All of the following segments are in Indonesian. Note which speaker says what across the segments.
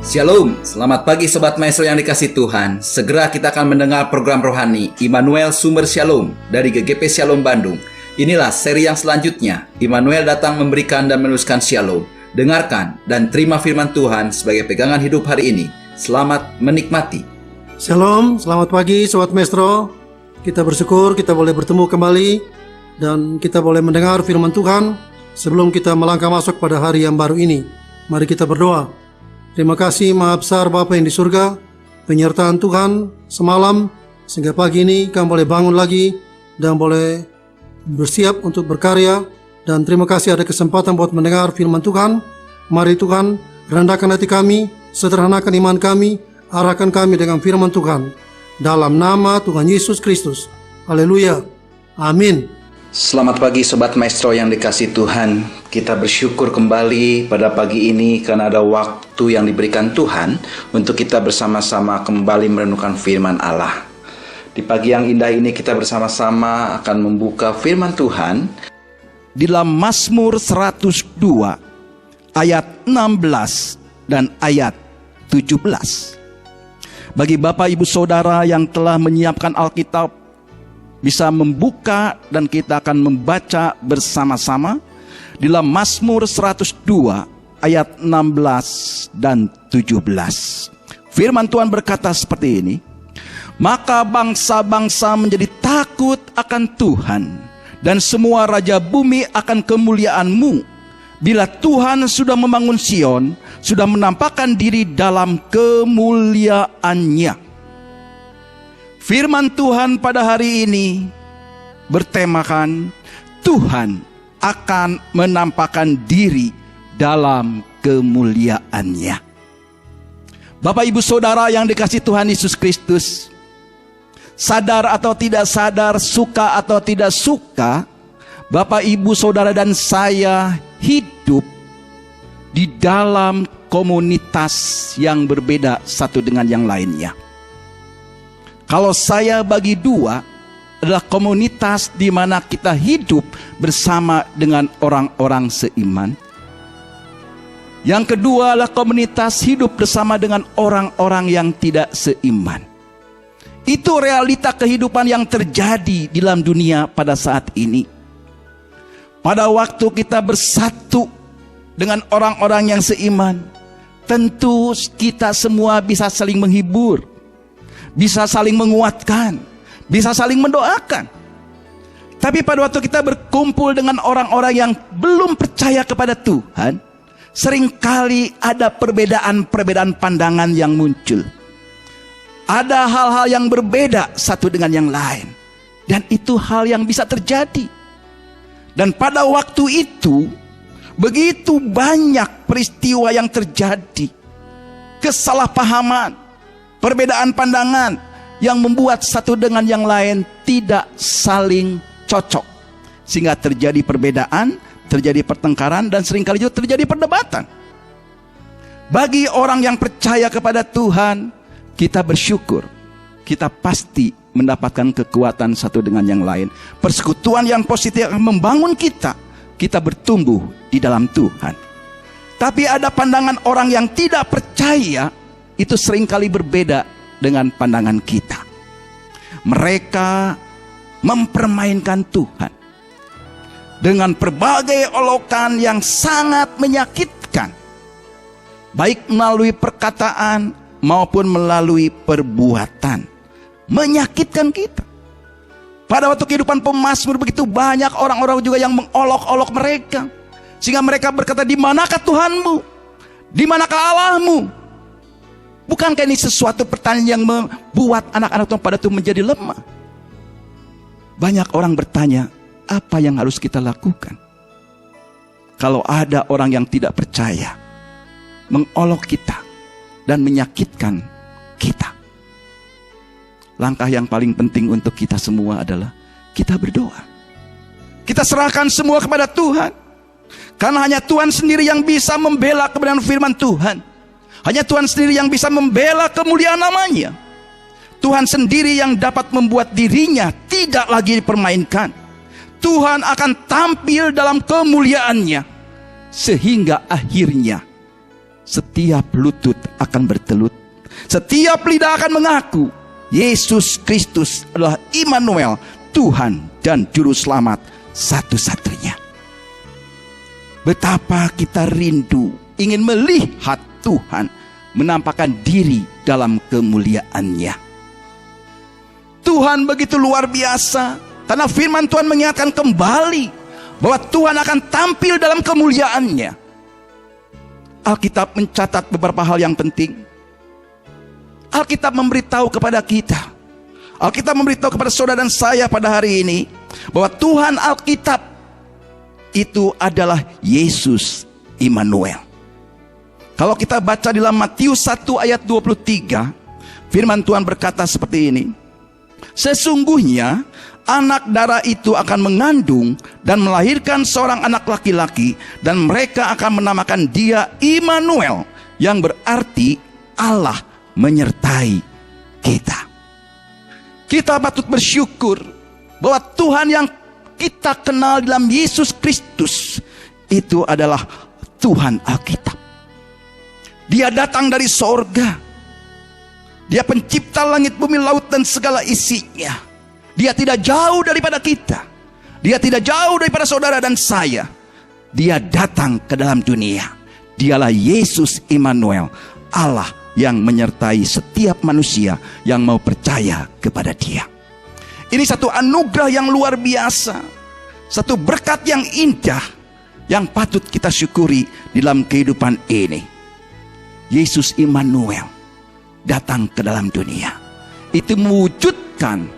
Speaker 1: Shalom, selamat pagi Sobat Maestro yang dikasih Tuhan. Segera kita akan mendengar program rohani Immanuel Sumber Shalom dari GGP Shalom Bandung. Inilah seri yang selanjutnya. Immanuel datang memberikan dan meneruskan Shalom. Dengarkan dan terima firman Tuhan sebagai pegangan hidup hari ini. Selamat menikmati.
Speaker 2: Shalom, selamat pagi Sobat Maestro. Kita bersyukur kita boleh bertemu kembali dan kita boleh mendengar firman Tuhan sebelum kita melangkah masuk pada hari yang baru ini. Mari kita berdoa. Terima kasih Maha Besar Bapa yang di surga, penyertaan Tuhan semalam sehingga pagi ini kami boleh bangun lagi dan boleh bersiap untuk berkarya. Dan terima kasih ada kesempatan buat mendengar firman Tuhan. Mari Tuhan rendahkan hati kami, sederhanakan iman kami, arahkan kami dengan firman Tuhan. Dalam nama Tuhan Yesus Kristus. Haleluya. Amin.
Speaker 1: Selamat pagi Sobat Maestro yang dikasih Tuhan. Kita bersyukur kembali pada pagi ini karena ada waktu yang diberikan Tuhan untuk kita bersama-sama kembali merenungkan firman Allah. Di pagi yang indah ini kita bersama-sama akan membuka firman Tuhan
Speaker 3: di dalam Mazmur 102 ayat 16 dan ayat 17. Bagi Bapak Ibu Saudara yang telah menyiapkan Alkitab, bisa membuka dan kita akan membaca bersama-sama di dalam Mazmur 102 ayat 16 dan 17. Firman Tuhan berkata seperti ini, "Maka bangsa-bangsa menjadi takut akan Tuhan, dan semua raja bumi akan kemuliaan-Mu. Bila Tuhan sudah membangun Sion, sudah menampakkan diri dalam kemuliaan-Nya." Firman Tuhan pada hari ini bertemakan Tuhan akan menampakkan diri dalam kemuliaan-Nya. Bapak Ibu Saudara yang dikasihi Tuhan Yesus Kristus, sadar atau tidak sadar, suka atau tidak suka, Bapak Ibu Saudara dan saya hidup di dalam komunitas yang berbeda satu dengan yang lainnya. Kalau saya bagi dua, adalah komunitas di mana kita hidup bersama dengan orang-orang seiman. Yang kedua adalah komunitas hidup bersama dengan orang-orang yang tidak seiman. Itu realita kehidupan yang terjadi di dalam dunia pada saat ini. Pada waktu kita bersatu dengan orang-orang yang seiman, tentu kita semua bisa saling menghibur, bisa saling menguatkan, bisa saling mendoakan. Tapi pada waktu kita berkumpul dengan orang-orang yang belum percaya kepada Tuhan, seringkali ada perbedaan-perbedaan pandangan yang muncul. Ada hal-hal yang berbeda satu dengan yang lain, dan itu hal yang bisa terjadi. Dan pada waktu itu begitu banyak peristiwa yang terjadi, kesalahpahaman, perbedaan pandangan yang membuat satu dengan yang lain tidak saling cocok, sehingga terjadi perbedaan, terjadi pertengkaran, dan seringkali juga terjadi perdebatan. Bagi orang yang percaya kepada Tuhan, kita bersyukur, kita pasti mendapatkan kekuatan satu dengan yang lain. Persekutuan yang positif akan membangun kita bertumbuh di dalam Tuhan. Tapi ada pandangan orang yang tidak percaya, itu seringkali berbeda dengan pandangan kita. Mereka mempermainkan Tuhan dengan berbagai olokan yang sangat menyakitkan, baik melalui perkataan maupun melalui perbuatan, menyakitkan kita. Pada waktu kehidupan pemazmur begitu banyak orang-orang juga yang mengolok-olok mereka, sehingga mereka berkata, "Di manakah Tuhanmu? Di manakah Allahmu?" Bukankah ini sesuatu pertanyaan yang membuat anak-anak Tuhan pada itu menjadi lemah? Banyak orang bertanya, apa yang harus kita lakukan? Kalau ada orang yang tidak percaya, mengolok kita dan menyakitkan kita, langkah yang paling penting untuk kita semua adalah kita berdoa. Kita serahkan semua kepada Tuhan, karena hanya Tuhan sendiri yang bisa membela kebenaran firman Tuhan. Hanya Tuhan sendiri yang bisa membela kemuliaan namanya. Tuhan sendiri yang dapat membuat dirinya tidak lagi dipermainkan. Tuhan akan tampil dalam kemuliaannya, sehingga akhirnya setiap lutut akan bertelut, setiap lidah akan mengaku Yesus Kristus adalah Immanuel, Tuhan dan Juru Selamat satu-satunya. Betapa kita rindu ingin melihat Tuhan menampakkan diri dalam kemuliaannya. Tuhan begitu luar biasa, karena firman Tuhan mengingatkan kembali bahwa Tuhan akan tampil dalam kemuliaannya. Alkitab mencatat beberapa hal yang penting. Alkitab memberitahu kepada kita, Alkitab memberitahu kepada saudara dan saya pada hari ini, bahwa Tuhan Alkitab itu adalah Yesus Immanuel. Kalau kita baca dalam Matius 1 ayat 23, firman Tuhan berkata seperti ini: sesungguhnya anak darah itu akan mengandung dan melahirkan seorang anak laki-laki, dan mereka akan menamakan dia Immanuel, yang berarti Allah menyertai kita. Kita patut bersyukur bahwa Tuhan yang kita kenal dalam Yesus Kristus itu adalah Tuhan Alkitab. Dia datang dari sorga. Dia pencipta langit, bumi, laut dan segala isinya. Dia tidak jauh daripada kita. Dia tidak jauh daripada saudara dan saya. Dia datang ke dalam dunia. Dialah Yesus Immanuel, Allah yang menyertai setiap manusia yang mau percaya kepada Dia. Ini satu anugerah yang luar biasa, satu berkat yang indah yang patut kita syukuri dalam kehidupan ini. Yesus Immanuel datang ke dalam dunia. Itu mewujudkan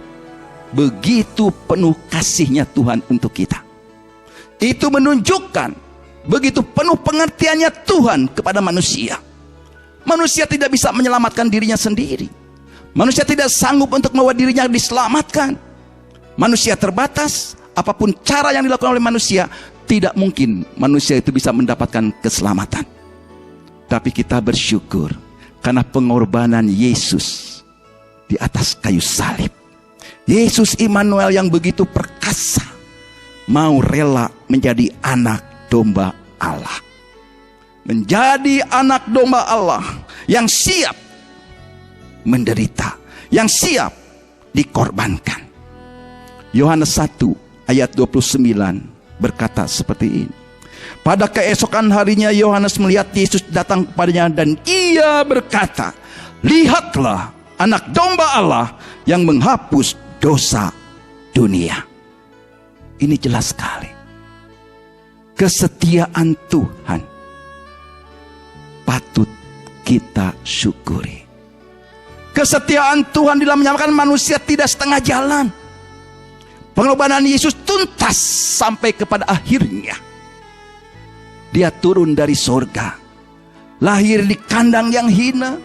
Speaker 3: begitu penuh kasihnya Tuhan untuk kita. Itu menunjukkan begitu penuh pengertiannya Tuhan kepada manusia. Manusia tidak bisa menyelamatkan dirinya sendiri. Manusia tidak sanggup untuk membawa dirinya diselamatkan. Manusia terbatas. Apapun cara yang dilakukan oleh manusia, tidak mungkin manusia itu bisa mendapatkan keselamatan. Tapi kita bersyukur karena pengorbanan Yesus di atas kayu salib. Yesus Immanuel yang begitu perkasa mau rela menjadi anak domba Allah. Menjadi anak domba Allah yang siap menderita, yang siap dikorbankan. Yohanes 1 ayat 29 berkata seperti ini: pada keesokan harinya Yohanes melihat Yesus datang kepadanya, dan ia berkata, lihatlah anak domba Allah yang menghapus dosa dunia. Ini jelas sekali kesetiaan Tuhan patut kita syukuri. Kesetiaan Tuhan dalam menyelamatkan manusia tidak setengah jalan. Pengorbanan Yesus tuntas sampai kepada akhirnya. Dia turun dari sorga, lahir di kandang yang hina.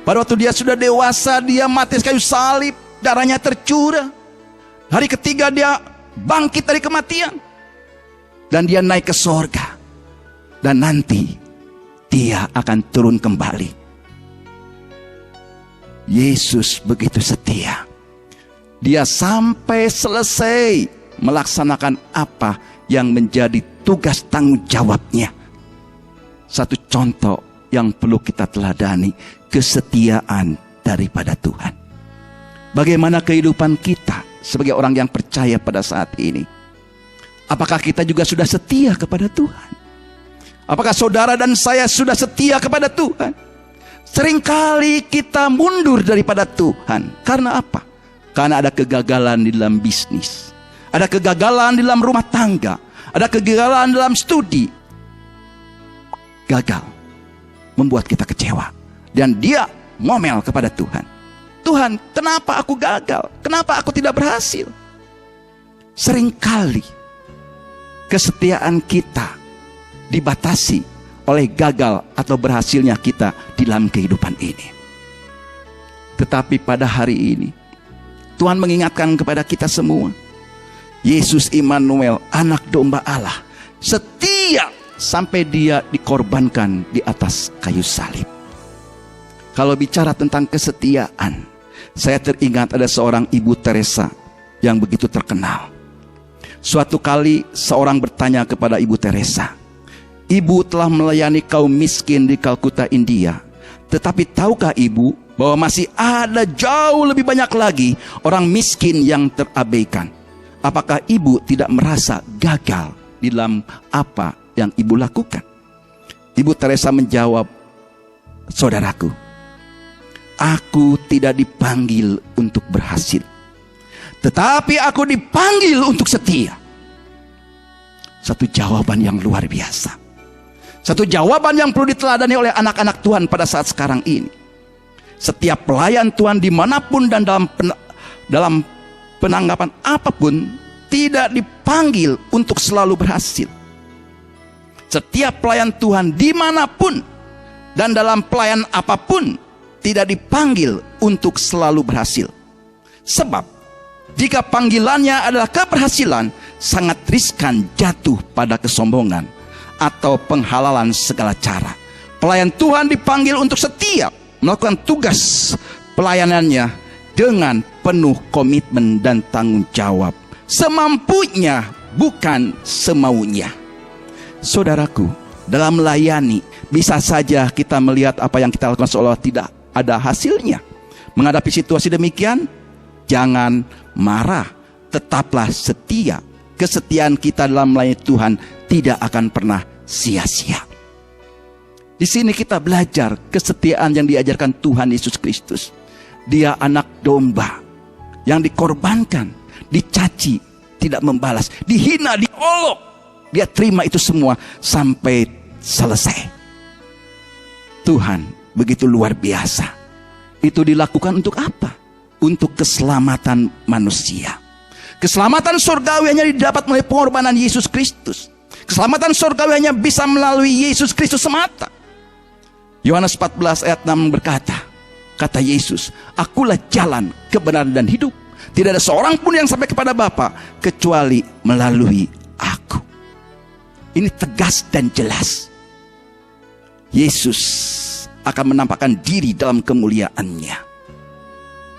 Speaker 3: Pada waktu dia sudah dewasa, dia mati di kayu salib, darahnya tercurah. Hari ketiga dia bangkit dari kematian, dan dia naik ke sorga. Dan nanti dia akan turun kembali. Yesus begitu setia. Dia sampai selesai melaksanakan apa yang menjadi tugas tanggung jawabnya. Satu contoh yang perlu kita teladani, kesetiaan daripada Tuhan. Bagaimana kehidupan kita sebagai orang yang percaya pada saat ini? Apakah kita juga sudah setia kepada Tuhan? Apakah saudara dan saya sudah setia kepada Tuhan? Seringkali kita mundur daripada Tuhan. Karena apa? Karena ada kegagalan di dalam bisnis, ada kegagalan di dalam rumah tangga, ada kegagalan dalam studi. Gagal membuat kita kecewa, dan dia ngomel kepada Tuhan. Tuhan, kenapa aku gagal? Kenapa aku tidak berhasil? Seringkali kesetiaan kita dibatasi oleh gagal atau berhasilnya kita di dalam kehidupan ini. Tetapi pada hari ini Tuhan mengingatkan kepada kita semua, Yesus Immanuel, anak domba Allah, setia sampai dia dikorbankan di atas kayu salib. Kalau bicara tentang kesetiaan, saya teringat ada seorang Ibu Teresa yang begitu terkenal. Suatu kali seorang bertanya kepada Ibu Teresa, ibu telah melayani kaum miskin di Kalkuta, India. Tetapi tahukah ibu bahwa masih ada jauh lebih banyak lagi orang miskin yang terabaikan? Apakah ibu tidak merasa gagal di dalam apa yang ibu lakukan? Ibu Teresa menjawab, saudaraku, aku tidak dipanggil untuk berhasil, tetapi aku dipanggil untuk setia. Satu jawaban yang luar biasa. Satu jawaban yang perlu diteladani oleh anak-anak Tuhan pada saat sekarang ini. Setiap pelayan Tuhan dimanapun dan dalam penanggapan apapun tidak dipanggil untuk selalu berhasil. Setiap pelayan Tuhan dimanapun dan dalam pelayan apapun tidak dipanggil untuk selalu berhasil. Sebab jika panggilannya adalah keberhasilan, sangat riskan jatuh pada kesombongan atau penghalalan segala cara. Pelayan Tuhan dipanggil untuk setia melakukan tugas pelayanannya dengan penuh komitmen dan tanggung jawab, semampunya bukan semaunya. Saudaraku, dalam melayani bisa saja kita melihat apa yang kita lakukan seolah tidak ada hasilnya. Menghadapi situasi demikian, jangan marah, tetaplah setia. Kesetiaan kita dalam melayani Tuhan tidak akan pernah sia-sia. Di sini kita belajar kesetiaan yang diajarkan Tuhan Yesus Kristus. Dia anak domba yang dikorbankan, dicaci, tidak membalas, dihina, diolok. Dia terima itu semua sampai selesai. Tuhan begitu luar biasa. Itu dilakukan untuk apa? Untuk keselamatan manusia. Keselamatan surgawi hanya didapat melalui pengorbanan Yesus Kristus. Keselamatan surgawi hanya bisa melalui Yesus Kristus semata. Yohanes 14 ayat 6 berkata, kata Yesus, akulah jalan, kebenaran dan hidup. Tidak ada seorang pun yang sampai kepada Bapa kecuali melalui aku. Ini tegas dan jelas. Yesus akan menampakkan diri dalam kemuliaannya.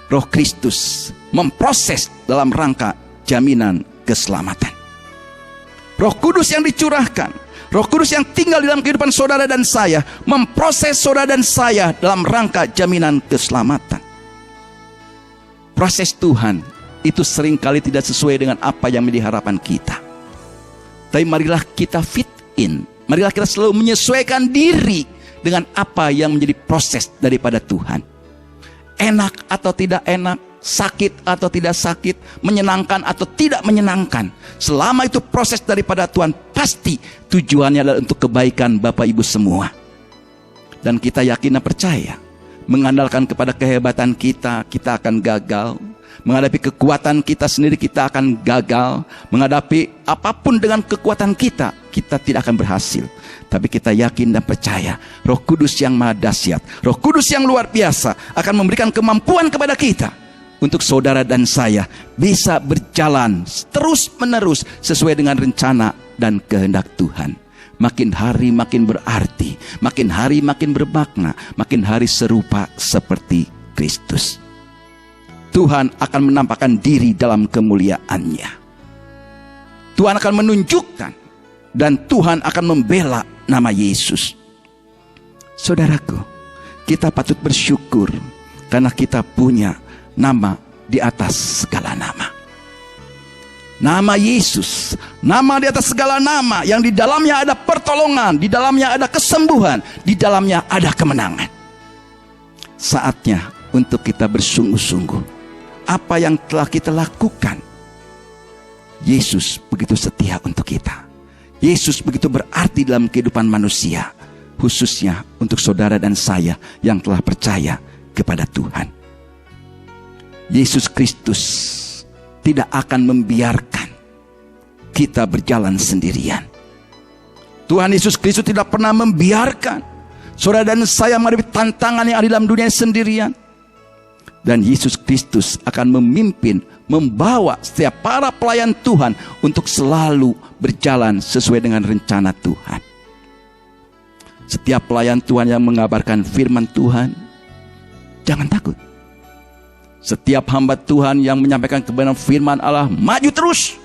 Speaker 3: Roh Kristus memproses dalam rangka jaminan keselamatan. Roh Kudus yang dicurahkan, Roh Kudus yang tinggal di dalam kehidupan saudara dan saya, memproses saudara dan saya dalam rangka jaminan keselamatan. Proses Tuhan itu seringkali tidak sesuai dengan apa yang menjadi harapan kita. Tapi marilah kita fit in, marilah kita selalu menyesuaikan diri dengan apa yang menjadi proses daripada Tuhan. Enak atau tidak enak, sakit atau tidak sakit, menyenangkan atau tidak menyenangkan, selama itu proses daripada Tuhan, pasti tujuannya adalah untuk kebaikan Bapak Ibu semua. Dan kita yakin dan percaya, mengandalkan kepada kehebatan kita, kita akan gagal. Menghadapi kekuatan kita sendiri, kita akan gagal. Menghadapi apapun dengan kekuatan kita, kita tidak akan berhasil. Tapi kita yakin dan percaya, Roh Kudus yang maha dahsyat, Roh Kudus yang luar biasa akan memberikan kemampuan kepada kita untuk saudara dan saya bisa berjalan terus menerus sesuai dengan rencana dan kehendak Tuhan. Makin hari makin berarti, makin hari makin bermakna, makin hari serupa seperti Kristus. Tuhan akan menampakkan diri dalam kemuliaannya. Tuhan akan menunjukkan dan Tuhan akan membela nama Yesus. Saudaraku, kita patut bersyukur karena kita punya nama di atas segala nama. Nama Yesus, nama di atas segala nama, yang di dalamnya ada pertolongan, di dalamnya ada kesembuhan, di dalamnya ada kemenangan. Saatnya untuk kita bersungguh-sungguh. Apa yang telah kita lakukan, Yesus begitu setia untuk kita. Yesus begitu berarti dalam kehidupan manusia, khususnya untuk saudara dan saya yang telah percaya kepada Tuhan. Yesus Kristus tidak akan membiarkan kita berjalan sendirian. Tuhan Yesus Kristus tidak pernah membiarkan saudara dan saya menghadapi tantangan yang ada dalam dunia sendirian. Dan Yesus Kristus akan memimpin, membawa setiap para pelayan Tuhan untuk selalu berjalan sesuai dengan rencana Tuhan. Setiap pelayan Tuhan yang mengabarkan firman Tuhan, jangan takut. Setiap hamba Tuhan yang menyampaikan kebenaran firman Allah, maju terus.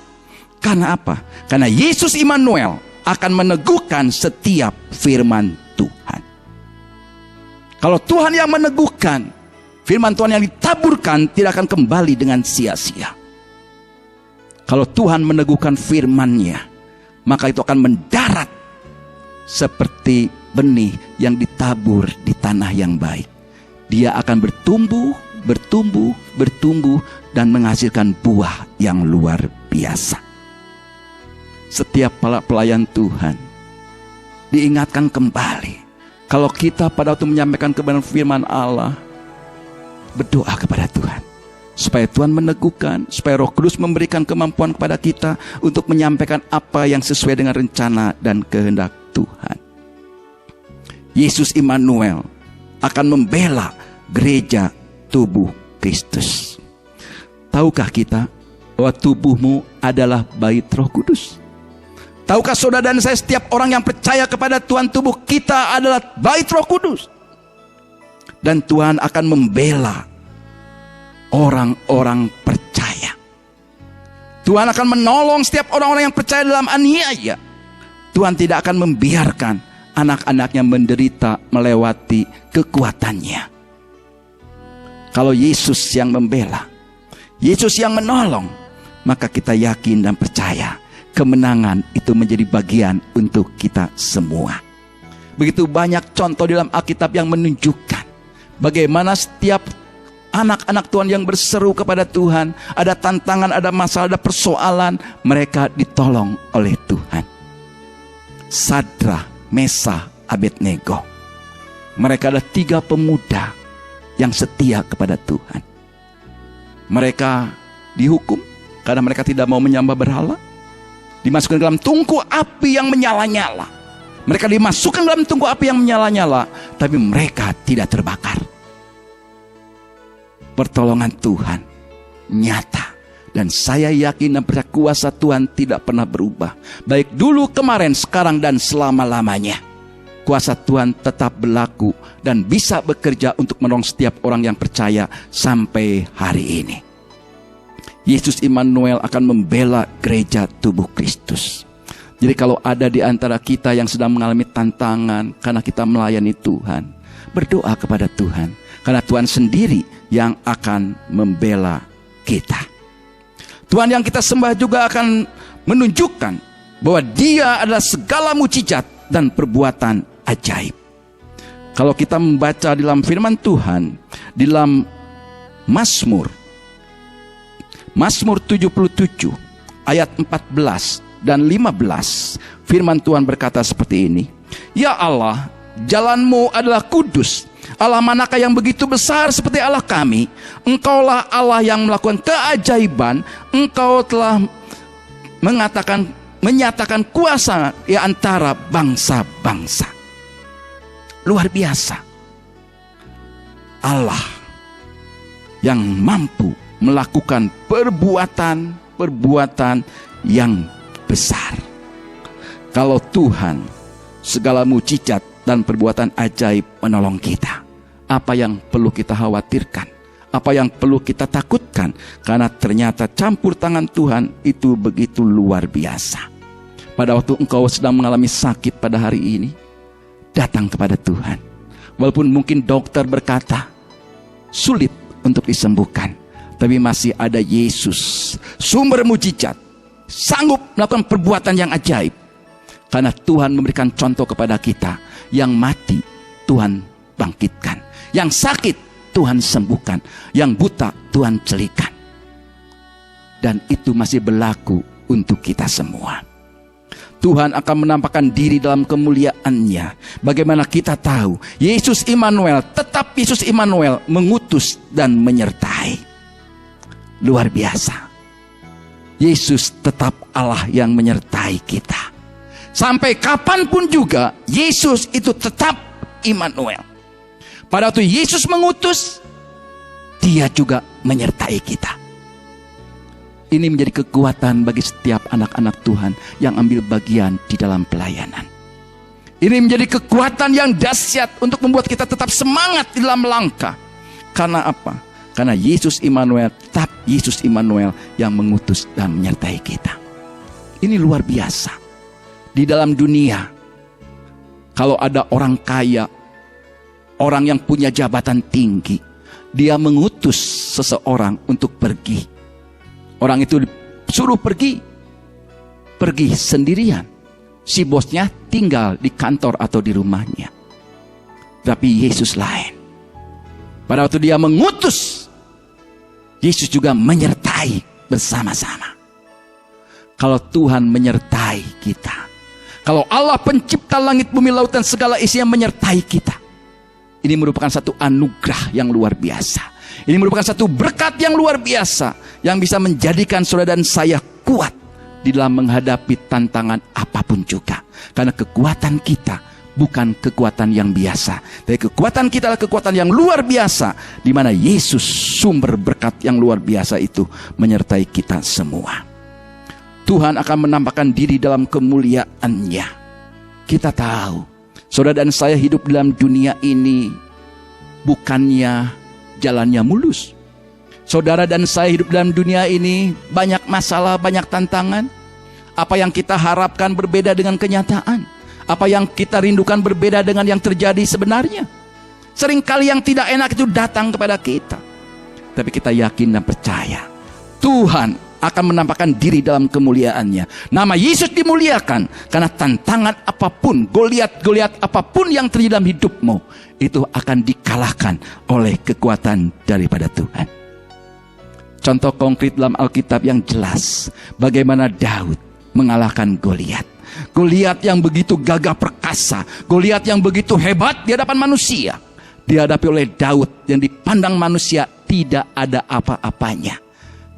Speaker 3: Karena apa? Karena Yesus Immanuel akan meneguhkan setiap firman Tuhan. Kalau Tuhan yang meneguhkan, firman Tuhan yang ditaburkan tidak akan kembali dengan sia-sia. Kalau Tuhan meneguhkan firman-Nya, maka itu akan mendarat seperti benih yang ditabur di tanah yang baik. Dia akan bertumbuh, bertumbuh, bertumbuh, dan menghasilkan buah yang luar biasa. Setiap pelayan Tuhan diingatkan kembali, kalau kita pada waktu menyampaikan kebenaran firman Allah, berdoa kepada Tuhan supaya Tuhan meneguhkan, supaya Roh Kudus memberikan kemampuan kepada kita untuk menyampaikan apa yang sesuai dengan rencana dan kehendak Tuhan. Yesus Immanuel akan membela gereja tubuh Kristus. Tahukah kita bahwa tubuhmu adalah bait Roh Kudus? Tahukah saudara dan saya, setiap orang yang percaya kepada Tuhan, tubuh kita adalah bait Roh Kudus. Dan Tuhan akan membela orang-orang percaya. Tuhan akan menolong setiap orang-orang yang percaya dalam aniaya. Tuhan tidak akan membiarkan anak-anaknya menderita melewati kekuatannya. Kalau Yesus yang membela, Yesus yang menolong, maka kita yakin dan percaya kemenangan itu menjadi bagian untuk kita semua. Begitu banyak contoh dalam Alkitab yang menunjukkan bagaimana setiap anak-anak Tuhan yang berseru kepada Tuhan, ada tantangan, ada masalah, ada persoalan, mereka ditolong oleh Tuhan. Sadrah, Mesah, Abednego, mereka adalah 3 pemuda yang setia kepada Tuhan. Mereka dihukum karena mereka tidak mau menyembah berhala, dimasukkan dalam tungku api yang menyala-nyala. Mereka dimasukkan dalam tungku api yang menyala-nyala, tapi mereka tidak terbakar. Pertolongan Tuhan nyata, dan saya yakin dan percaya kuasa Tuhan tidak pernah berubah, baik dulu, kemarin, sekarang, dan selama-lamanya. Kuasa Tuhan tetap berlaku dan bisa bekerja untuk menolong setiap orang yang percaya sampai hari ini. Yesus Immanuel akan membela gereja tubuh Kristus. Jadi kalau ada di antara kita yang sedang mengalami tantangan karena kita melayani Tuhan, berdoa kepada Tuhan, karena Tuhan sendiri yang akan membela kita. Tuhan yang kita sembah juga akan menunjukkan bahwa Dia adalah segala mukjizat dan perbuatan ajaib. Kalau kita membaca dalam firman Tuhan, di dalam Mazmur 77 ayat 14 dan 15, firman Tuhan berkata seperti ini. Ya Allah, jalan-Mu adalah kudus. Allah manakah yang begitu besar seperti Allah kami? Engkaulah Allah yang melakukan keajaiban. Engkau telah menyatakan kuasa di antara bangsa-bangsa. Luar biasa. Allah yang mampu melakukan perbuatan yang besar. Kalau Tuhan segala mukjizat dan perbuatan ajaib menolong kita, apa yang perlu kita khawatirkan? Apa yang perlu kita takutkan? Karena ternyata campur tangan Tuhan itu begitu luar biasa. Pada waktu engkau sedang mengalami sakit pada hari ini, datang kepada Tuhan. Walaupun mungkin dokter berkata sulit untuk disembuhkan, tapi masih ada Yesus, sumber mukjizat, sanggup melakukan perbuatan yang ajaib. Karena Tuhan memberikan contoh kepada kita, yang mati Tuhan bangkitkan, yang sakit Tuhan sembuhkan, yang buta Tuhan celikan. Dan itu masih berlaku untuk kita semua. Tuhan akan menampakkan diri dalam kemuliaan-Nya. Bagaimana kita tahu? Yesus Immanuel, tetap Yesus Immanuel, mengutus dan menyertai. Luar biasa. Yesus tetap Allah yang menyertai kita. Sampai kapanpun juga, Yesus itu tetap Immanuel. Pada waktu Yesus mengutus, Dia juga menyertai kita. Ini menjadi kekuatan bagi setiap anak-anak Tuhan yang ambil bagian di dalam pelayanan. Ini menjadi kekuatan yang dahsyat untuk membuat kita tetap semangat di dalam langkah. Karena apa? Karena Yesus Immanuel, tetap Yesus Immanuel yang mengutus dan menyertai kita. Ini luar biasa. Di dalam dunia, kalau ada orang kaya, orang yang punya jabatan tinggi, dia mengutus seseorang untuk pergi. Orang itu disuruh pergi sendirian. Si bosnya tinggal di kantor atau di rumahnya. Tapi Yesus lain. Pada waktu dia mengutus, Yesus juga menyertai bersama-sama. Kalau Tuhan menyertai kita, kalau Allah pencipta langit, bumi, lautan, segala isinya menyertai kita, ini merupakan satu anugerah yang luar biasa. Ini merupakan satu berkat yang luar biasa yang bisa menjadikan saudara dan saya kuat di dalam menghadapi tantangan apapun juga. Karena kekuatan kita bukan kekuatan yang biasa, tapi kekuatan kita adalah kekuatan yang luar biasa, di mana Yesus, sumber berkat yang luar biasa itu, menyertai kita semua. Tuhan akan menampakkan diri dalam kemuliaan-Nya. Kita tahu, saudara dan saya hidup dalam dunia ini bukannya jalannya mulus. Saudara dan saya hidup dalam dunia ini banyak masalah, banyak tantangan. Apa yang kita harapkan berbeda dengan kenyataan. Apa yang kita rindukan berbeda dengan yang terjadi sebenarnya. Seringkali yang tidak enak itu datang kepada kita. Tapi kita yakin dan percaya, Tuhan akan menampakkan diri dalam kemuliaan-Nya. Nama Yesus dimuliakan karena tantangan apapun, Goliat apapun yang terjadi dalam hidupmu, itu akan dikalahkan oleh kekuatan daripada Tuhan. Contoh konkret dalam Alkitab yang jelas bagaimana Daud mengalahkan Goliat. Goliat yang begitu gagah perkasa, Goliat yang begitu hebat di hadapan manusia, dihadapi oleh Daud yang dipandang manusia tidak ada apa-apanya.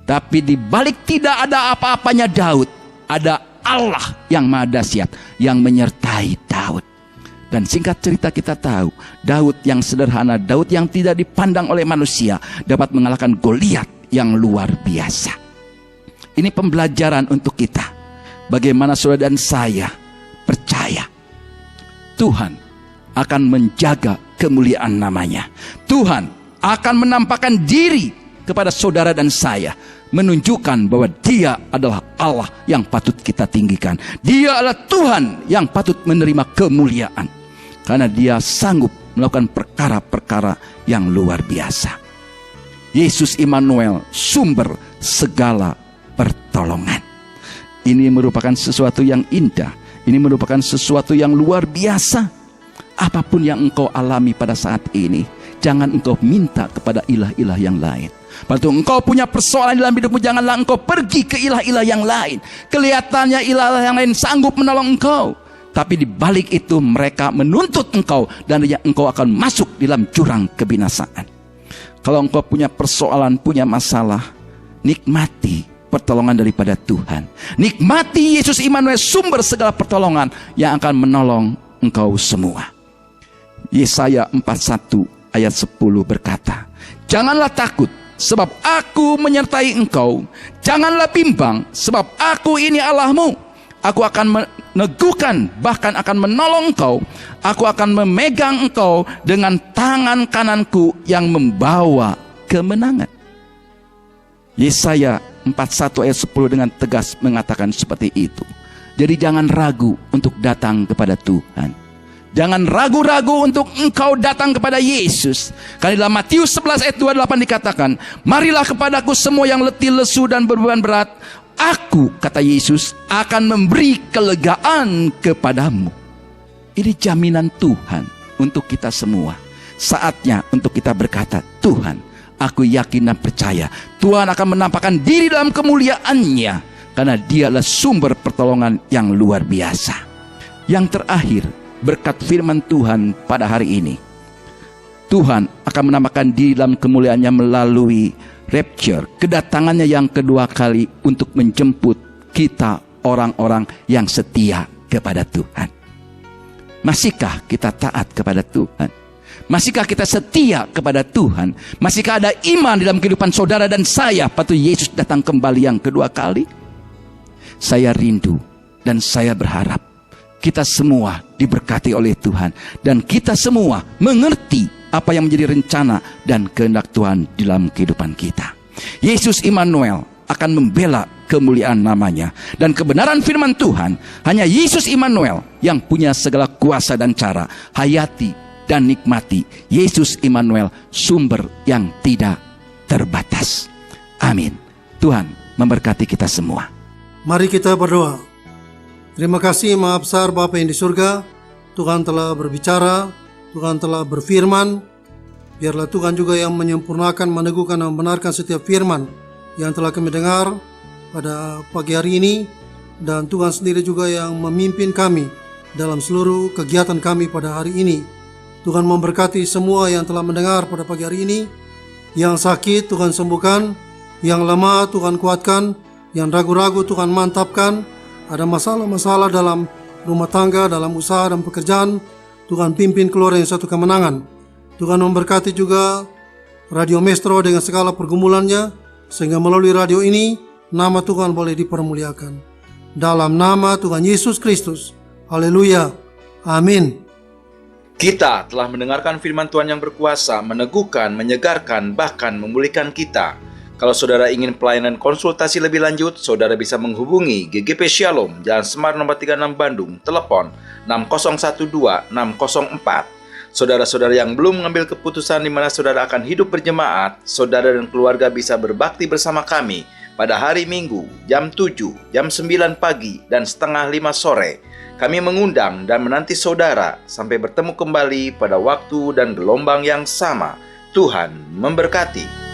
Speaker 3: Tapi di balik tidak ada apa-apanya Daud, ada Allah yang Maha Dahsyat yang menyertai Daud. Dan singkat cerita kita tahu, Daud yang sederhana, Daud yang tidak dipandang oleh manusia, dapat mengalahkan Goliat yang luar biasa. Ini pembelajaran untuk kita. Bagaimana saudara dan saya percaya Tuhan akan menjaga kemuliaan namanya. Tuhan akan menampakkan diri kepada saudara dan saya, menunjukkan bahwa Dia adalah Allah yang patut kita tinggikan. Dia adalah Tuhan yang patut menerima kemuliaan, karena Dia sanggup melakukan perkara-perkara yang luar biasa. Yesus Immanuel, sumber segala pertolongan. Ini merupakan sesuatu yang indah. Ini merupakan sesuatu yang luar biasa. Apapun yang engkau alami pada saat ini, jangan engkau minta kepada ilah-ilah yang lain. Waktu engkau punya persoalan dalam hidupmu, janganlah engkau pergi ke ilah-ilah yang lain. Kelihatannya ilah-ilah yang lain sanggup menolong engkau, tapi di balik itu mereka menuntut engkau, dan engkau akan masuk dalam jurang kebinasaan. Kalau engkau punya persoalan, punya masalah, nikmati pertolongan daripada Tuhan. Nikmati Yesus Immanuel, sumber segala pertolongan yang akan menolong engkau semua. Yesaya 41 ayat 10 berkata, janganlah takut, sebab aku menyertai engkau. Janganlah bimbang, sebab aku ini Allahmu. Aku akan meneguhkan, bahkan akan menolong engkau. Aku akan memegang engkau dengan tangan kananku yang membawa kemenangan. Yesaya 41 ayat 10 dengan tegas mengatakan seperti itu. Jadi jangan ragu untuk datang kepada Tuhan. Jangan ragu-ragu untuk engkau datang kepada Yesus. Karena dalam Matius 11 ayat 28 dikatakan, marilah kepadaku semua yang letih, lesu dan berbeban berat. Aku, kata Yesus, akan memberi kelegaan kepadamu. Ini jaminan Tuhan untuk kita semua. Saatnya untuk kita berkata, Tuhan, aku yakin dan percaya Tuhan akan menampakkan diri dalam kemuliaan-Nya, karena Dia adalah sumber pertolongan yang luar biasa. Yang terakhir, berkat firman Tuhan pada hari ini, Tuhan akan menampakkan diri dalam kemuliaan-Nya melalui rapture, kedatangannya yang kedua kali untuk menjemput kita orang-orang yang setia kepada Tuhan. Masihkah kita taat kepada Tuhan? Masihkah kita setia kepada Tuhan? Masihkah ada iman dalam kehidupan saudara dan saya waktu Yesus datang kembali yang kedua kali? Saya rindu dan saya berharap kita semua diberkati oleh Tuhan, dan kita semua mengerti apa yang menjadi rencana dan kehendak Tuhan dalam kehidupan kita. Yesus Immanuel akan membela kemuliaan namanya. Dan kebenaran firman Tuhan, hanya Yesus Immanuel yang punya segala kuasa dan cara. Hayati dan nikmati Yesus Immanuel, sumber yang tidak terbatas. Amin. Tuhan memberkati kita semua.
Speaker 2: Mari kita berdoa. Terima kasih Maha Besar Bapa yang di surga, Tuhan telah berbicara, Tuhan telah berfirman. Biarlah Tuhan juga yang menyempurnakan, meneguhkan dan membenarkan setiap firman yang telah kami dengar pada pagi hari ini. Dan Tuhan sendiri juga yang memimpin kami dalam seluruh kegiatan kami pada hari ini. Tuhan memberkati semua yang telah mendengar pada pagi hari ini. Yang sakit Tuhan sembuhkan, yang lemah Tuhan kuatkan, yang ragu-ragu Tuhan mantapkan. Ada masalah-masalah dalam rumah tangga, dalam usaha dan pekerjaan, Tuhan pimpin keluar yang satu kemenangan. Tuhan memberkati juga Radio Maestro dengan segala pergumulannya, sehingga melalui radio ini nama Tuhan boleh dipermuliakan. Dalam nama Tuhan Yesus Kristus. Haleluya. Amin.
Speaker 1: Kita telah mendengarkan firman Tuhan yang berkuasa, meneguhkan, menyegarkan, bahkan memulihkan kita. Kalau saudara ingin pelayanan konsultasi lebih lanjut, saudara bisa menghubungi GGP Shalom, Jalan Semar nomor 36 Bandung, telepon 6012-604. Saudara-saudara yang belum mengambil keputusan di mana saudara akan hidup berjemaat, saudara dan keluarga bisa berbakti bersama kami pada hari Minggu, jam 7, jam 9 pagi, dan setengah 5 sore. Kami mengundang dan menanti saudara sampai bertemu kembali pada waktu dan gelombang yang sama. Tuhan memberkati.